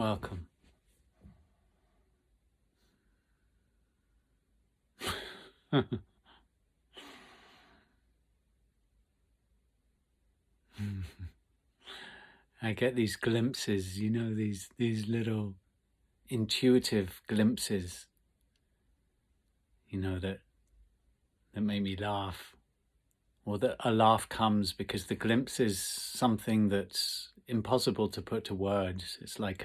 Welcome. I get these glimpses, these little intuitive glimpses, that make me laugh. Or that a laugh comes because the glimpse is something that's impossible to put to words. It's like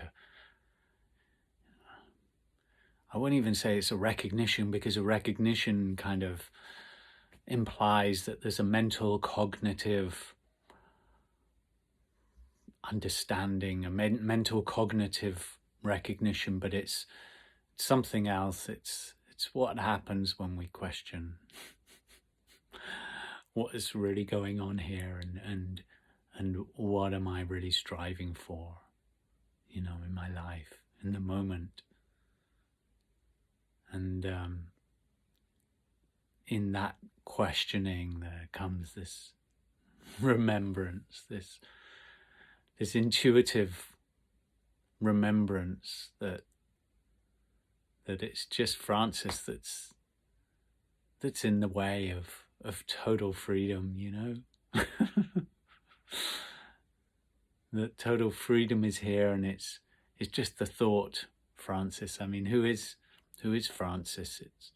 I won't even say it's a recognition, because a recognition kind of implies that there's a mental, cognitive understanding, a mental, cognitive recognition, but it's something else. It's what happens when we question what is really going on here, and what am I really striving for, in my life, in the moment. And in that questioning, there comes this remembrance, this intuitive remembrance that it's just Francis that's in the way of total freedom, that total freedom is here, and it's just the thought Francis. I mean, who is Francis? It's,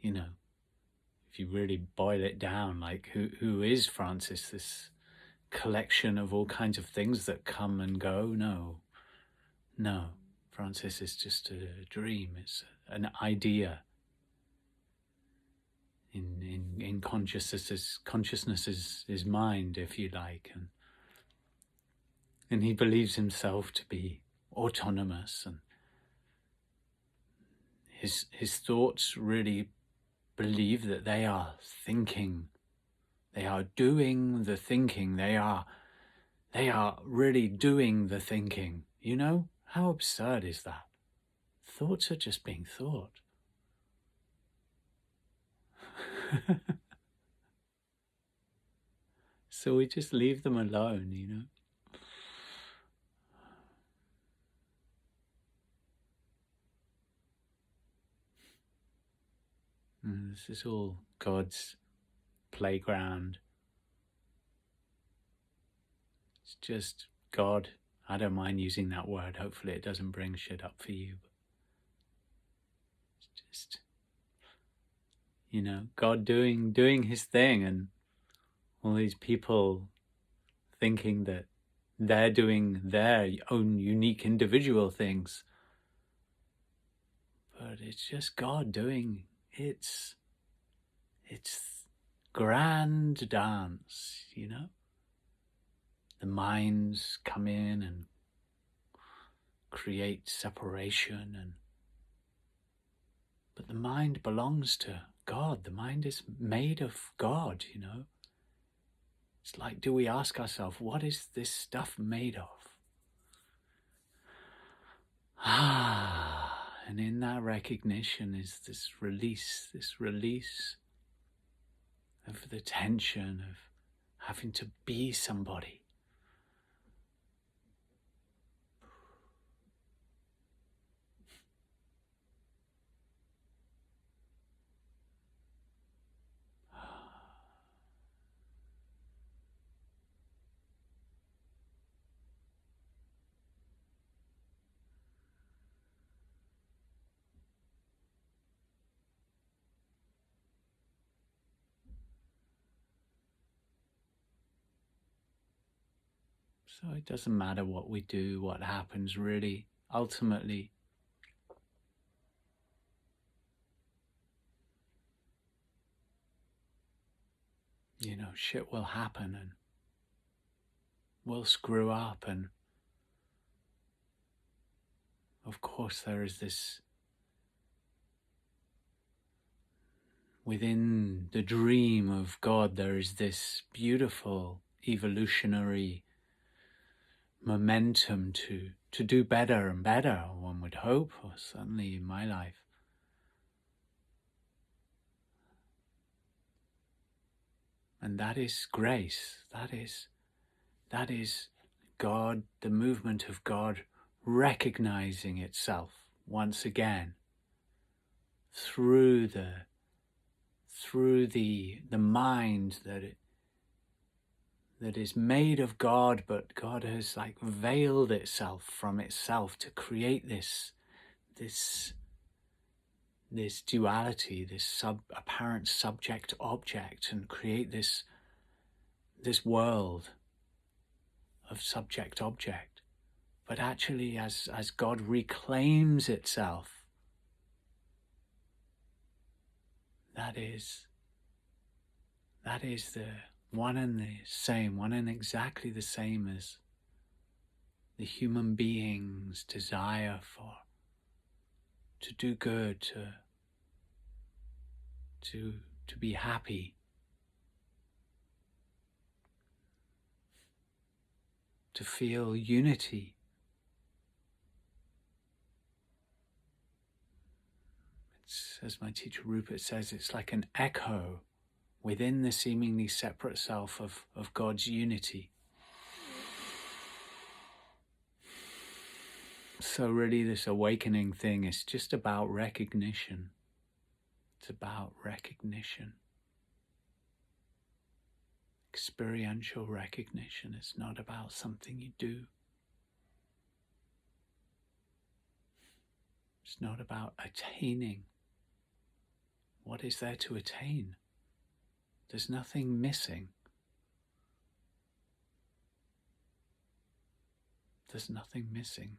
if you really boil it down, like who is Francis? This collection of all kinds of things that come and go? No, Francis is just a dream. It's an idea in consciousness is mind, if you like, and he believes himself to be autonomous, and his thoughts really believe that they are thinking, they are doing the thinking, they are really doing the thinking. How absurd is that? Thoughts are just being thought. So we just leave them alone, And this is all God's playground. It's just God. I don't mind using that word. Hopefully it doesn't bring shit up for you. It's just, God doing his thing, and all these people thinking that they're doing their own unique individual things. But it's just God doing its grand dance, The minds come in and create separation, but the mind belongs to God. The mind is made of God, It's like, do we ask ourselves, what is this stuff made of? And in that recognition is this release of the tension of having to be somebody. So it doesn't matter what we do, what happens, really. Ultimately, shit will happen, and we'll screw up, and of course there is this, within the dream of God, there is this beautiful evolutionary momentum to do better and better, one would hope, or certainly in my life. And that is grace. That is God, the movement of God recognizing itself once again through the mind that is made of God, but God has like veiled itself from itself to create this duality, this apparent subject object, and create this world of subject object. But actually, as God reclaims itself, that is the one and exactly the same as the human being's desire to do good, to be happy, to feel unity. It's, as my teacher Rupert says, it's like an echo within the seemingly separate self of God's unity. So really this awakening thing is just about recognition. It's about recognition. Experiential recognition. It's not about something you do. It's not about attaining. What is there to attain? There's nothing missing. There's nothing missing.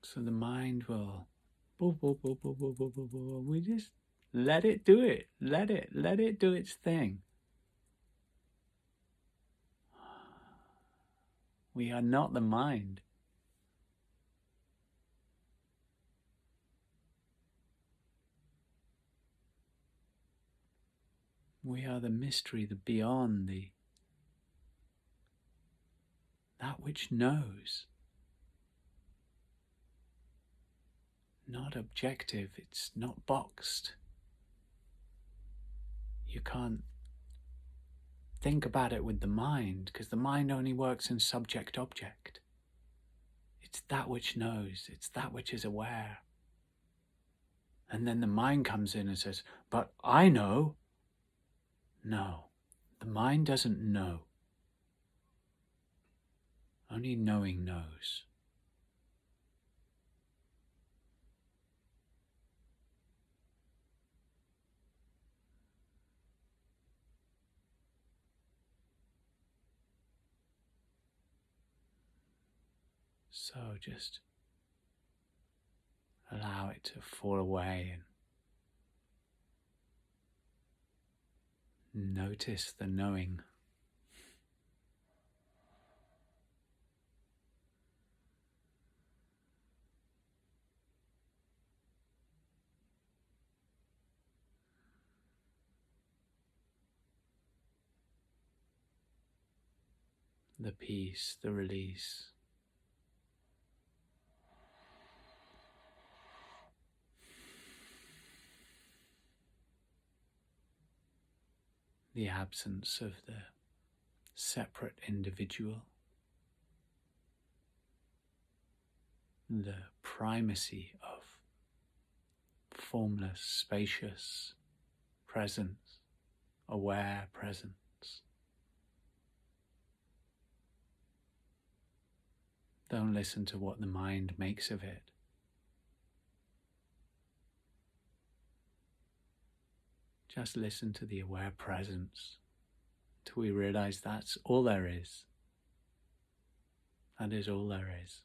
So the mind will, we just let it do it. Let it do its thing. We are not the mind. We are the mystery, the beyond, that which knows. Not objective, it's not boxed. You can't think about it with the mind, because the mind only works in subject-object. It's that which knows, it's that which is aware. And then the mind comes in and says, but I know. No, the mind doesn't know. Only knowing knows. So just allow it to fall away and notice the knowing. The peace, the release. The absence of the separate individual. The primacy of formless, spacious presence, aware presence. Don't listen to what the mind makes of it. Just listen to the aware presence till we realize that's all there is. That is all there is.